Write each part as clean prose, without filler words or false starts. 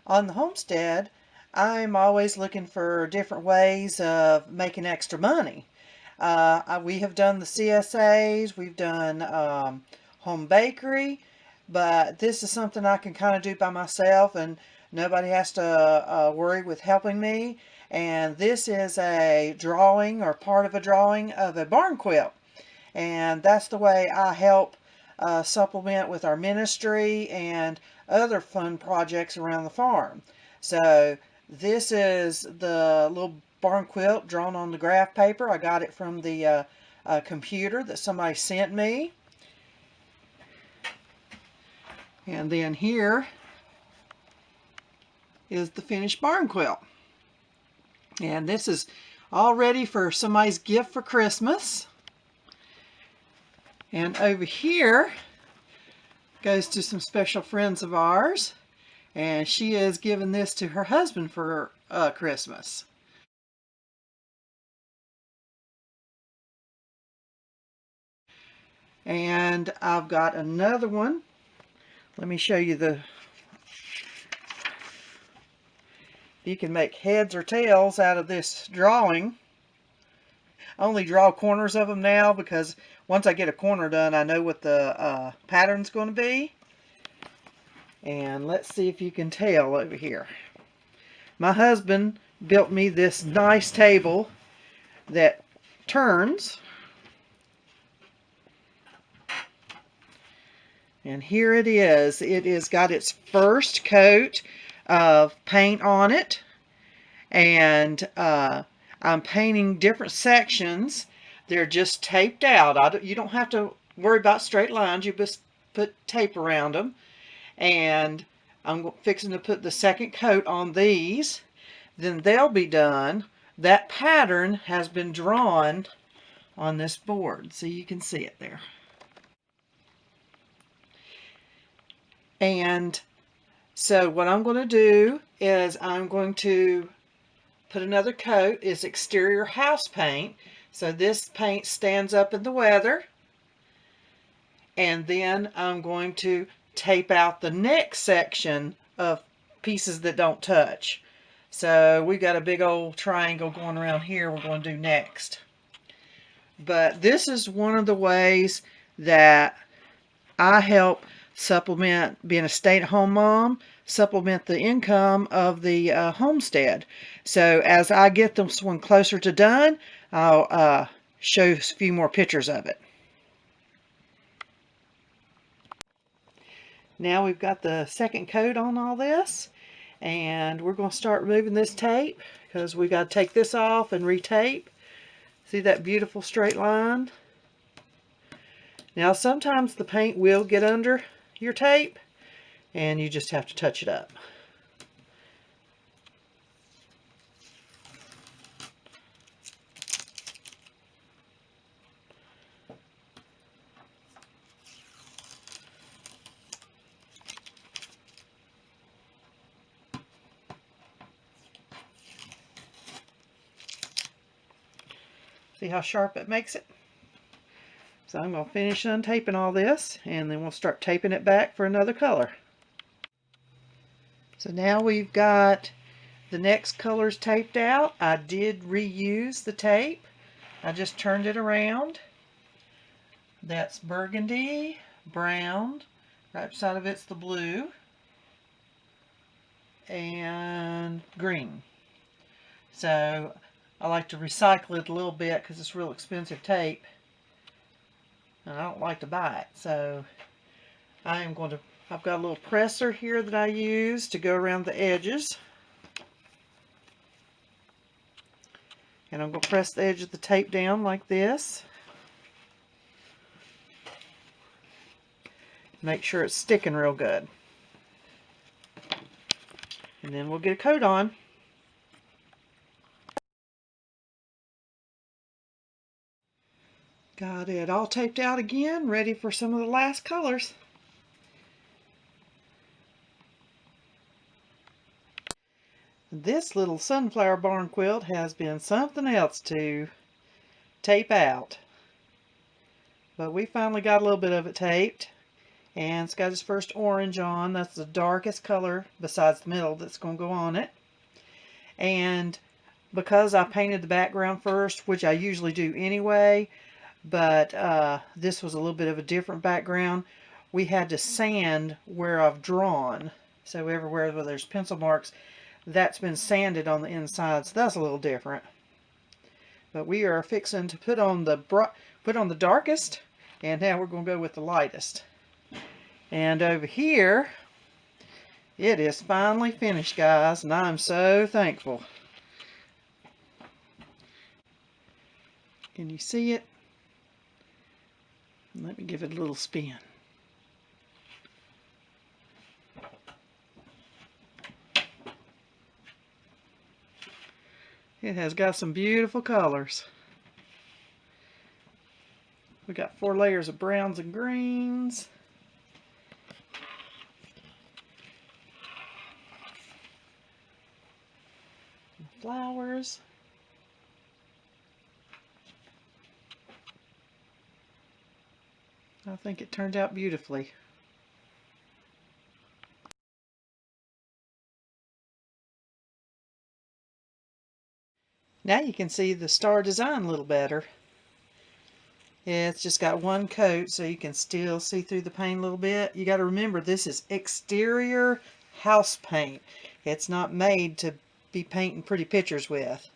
On the homestead, I'm always looking for different ways of making extra money. We have done the CSAs, we've done home bakery, but this is something I can kind of do by myself and nobody has to worry with helping me. And this is a drawing or part of a drawing of a barn quilt. And that's the way I help supplement with our ministry and other fun projects around the farm. So this is the little barn quilt drawn on the graph paper. I got it from the computer that somebody sent me. And then here is the finished barn quilt. And this is all ready for somebody's gift for Christmas. And over here goes to some special friends of ours. And she is giving this to her husband for Christmas. And I've got another one. Let me show you you can make heads or tails out of this drawing. I only draw corners of them now because once I get a corner done, I know what the pattern's going to be. And let's see if you can tell over here. My husband built me this nice table that turns. And here it is. It has got its first coat of paint on it. And I'm painting different sections. They're just taped out. You don't have to worry about straight lines. You just put tape around them. And I'm fixing to put the second coat on these. Then they'll be done. That pattern has been drawn on this board, so you can see it there. And so what I'm going to do is I'm going to put another coat. It's exterior house paint. So this paint stands up in the weather. And then I'm going to tape out the next section of pieces that don't touch. So we got a big old triangle going around here we're going to do next. But this is one of the ways that I help supplement being a stay-at-home mom, supplement the income of the homestead. So as I get this one closer to done, I'll show you a few more pictures of it. Now we've got the second coat on all this, and we're going to start removing this tape because we got to take this off and retape. See that beautiful straight line? Now sometimes the paint will get under your tape and you just have to touch it up. See how sharp it makes it? So I'm going to finish untaping all this and then we'll start taping it back for another color. So now we've got the next colors taped out. I did reuse the tape. I just turned it around. That's burgundy, brown, right beside of it's the blue, and green. So I like to recycle it a little bit because it's real expensive tape and I don't like to buy it. So I've got a little presser here that I use to go around the edges. And I'm going to press the edge of the tape down like this. Make sure it's sticking real good. And then we'll get a coat on. Got it all taped out again, ready for some of the last colors. This little sunflower barn quilt has been something else to tape out. But we finally got a little bit of it taped. And it's got its first orange on. That's the darkest color besides the middle that's going to go on it. And because I painted the background first, which I usually do anyway, but this was a little bit of a different background, we had to sand where I've drawn. So everywhere where there's pencil marks, that's been sanded on the inside, so that's a little different. But we are fixing to put on the darkest, and now we're going to go with the lightest. And over here, it is finally finished, guys, and I'm so thankful. Can you see it? Let me give it a little spin. It has got some beautiful colors. We got 4 layers of browns and greens. Flowers. I think it turned out beautifully. Now you can see the star design a little better. Yeah, it's just got one coat, so you can still see through the paint a little bit. You got to remember, this is exterior house paint. It's not made to be painting pretty pictures with.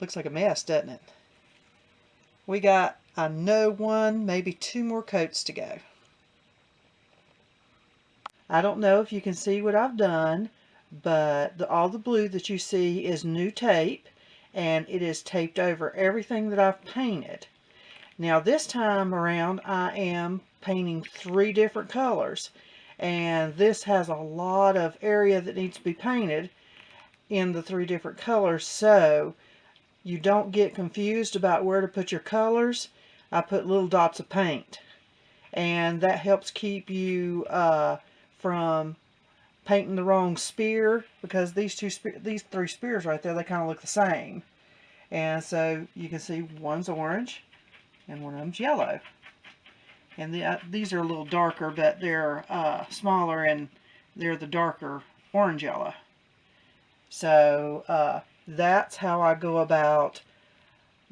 Looks like a mess, doesn't it? We got, I know, 1, maybe 2 more coats to go. I don't know if you can see what I've done, but all the blue that you see is new tape, and it is taped over everything that I've painted. Now this time around I am painting 3 different colors, and this has a lot of area that needs to be painted in the 3 different colors, so you don't get confused about where to put your colors. I put little dots of paint, and that helps keep you from painting the wrong spear, because these 3 spears right there, they kind of look the same. And so you can see one's orange and one of them's yellow. And these are a little darker, but they're smaller, and they're the darker orange yellow. So that's how I go about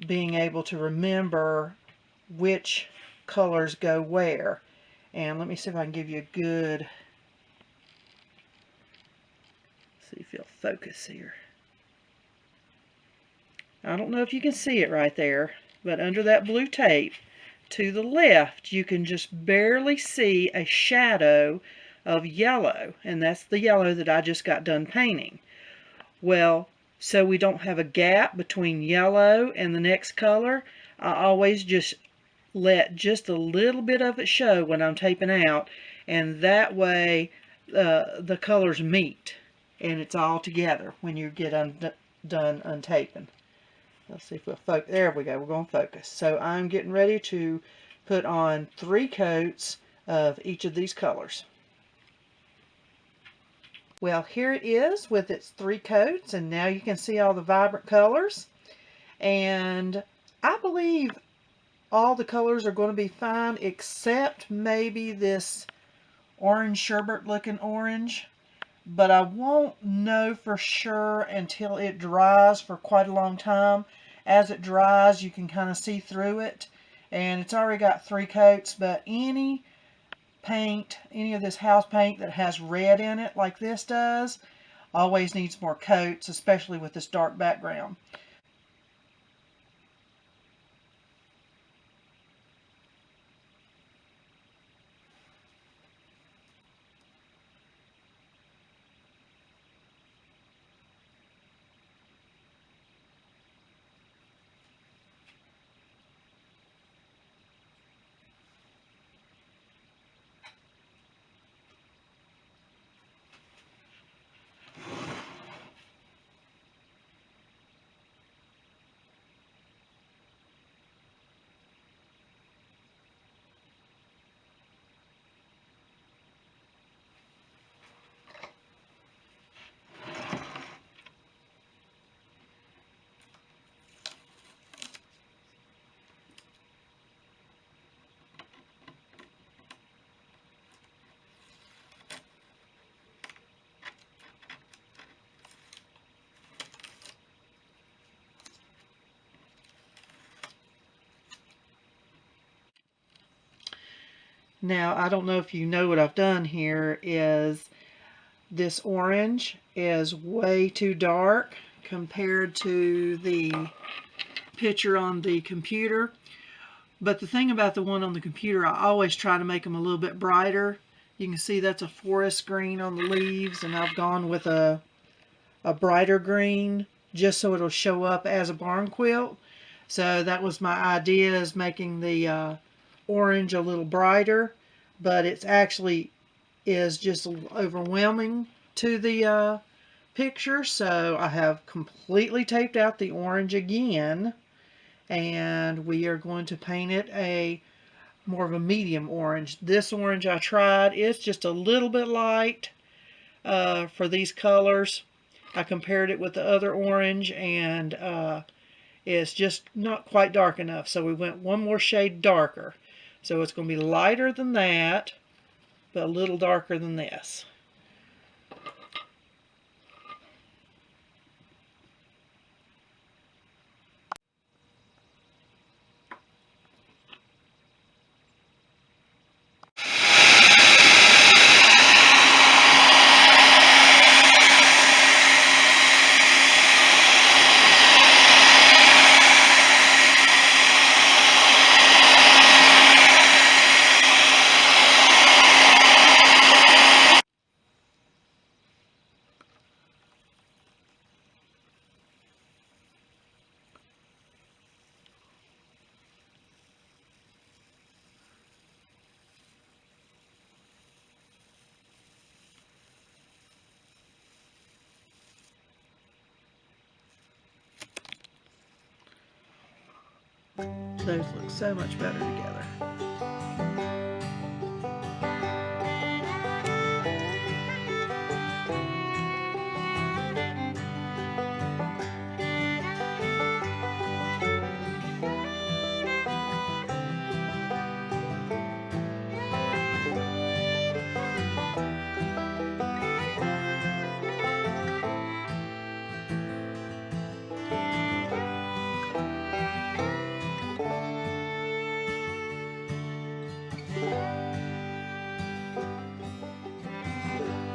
being able to remember which colors go where. And let me see if I can give you a good, see if you'll focus here. I don't know if you can see it right there, but under that blue tape to the left, you can just barely see a shadow of yellow, and that's the yellow that I just got done painting. Well, so we don't have a gap between yellow and the next color, I always just let just a little bit of it show when I'm taping out, and that way the colors meet and it's all together when you get done untaping. Let's see if we'll focus. There we go. We're going to focus. So I'm getting ready to put on 3 coats of each of these colors. Well, here it is with its 3 coats, and now you can see all the vibrant colors. And I believe all the colors are going to be fine, except maybe this orange sherbet looking orange. But I won't know for sure until it dries for quite a long time. As it dries, you can kind of see through it. And it's already got 3 coats, but any paint, any of this house paint that has red in it like this does, always needs more coats, especially with this dark background. Now, I don't know if you know what I've done here is this orange is way too dark compared to the picture on the computer. But the thing about the one on the computer, I always try to make them a little bit brighter. You can see that's a forest green on the leaves, and I've gone with a brighter green just so it'll show up as a barn quilt. So that was my idea, is making the orange a little brighter, but it's actually is just overwhelming to the picture. So I have completely taped out the orange again, and we are going to paint it a more of a medium orange. This orange I tried is just a little bit light for these colors. I compared it with the other orange, and it's just not quite dark enough. So we went one more shade darker. So it's going to be lighter than that, but a little darker than this. Those look so much better together.